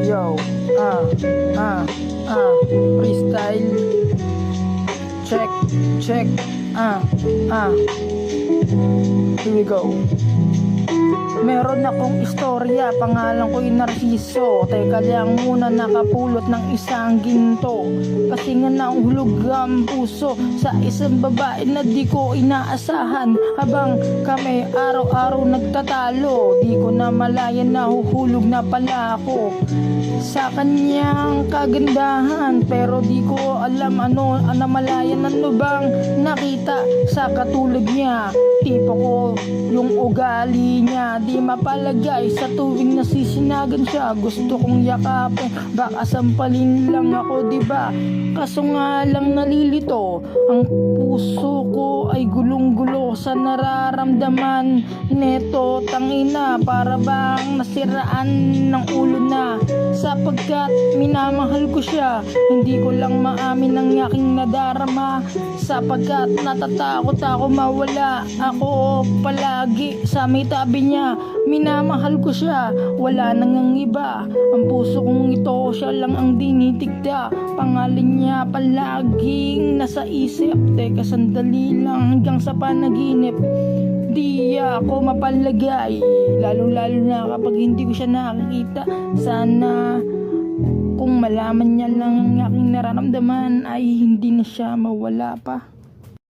Yo, freestyle. Check, check, here we go. Meron akong istorya, pangalan ko'y Narciso. Teka lang muna, nakapulot ng isang ginto. Kasi nga nahulog ang puso sa isang babae na di ko inaasahan. Habang kami araw-araw nagtatalo, di ko na malayan na huhulog na pala ako sa kanyang kagandahan. Pero di ko alam ano namalayan, ano bang nakita sa katulad niya. Tipo ko yung ugali niya, di mapalagay sa tuwing nasisinagan siya. Gusto kong yakapin, baka sampalin lang ako, diba? Kaso nga lang nalilito, ang puso ko ay gulong-gulo sa nararamdaman neto. Tangina, para bang nasiraan ng ulo na, sapagkat minamahal ko siya. Hindi ko lang maamin ang aking nadarama, sapagkat natatakot ako mawala ako palagi sa may tabi niya. Minamahal ko siya, wala nang ang iba. Ang puso kong ito, siya lang ang dinitigda. Pangalan niya palaging nasa isip. Teka sandali lang, hanggang sa panaginip di ako mapalagay, lalo na kapag hindi ko siya nakikita. Sana kung malaman niya lang ang aking nararamdaman ay hindi na siya mawala pa.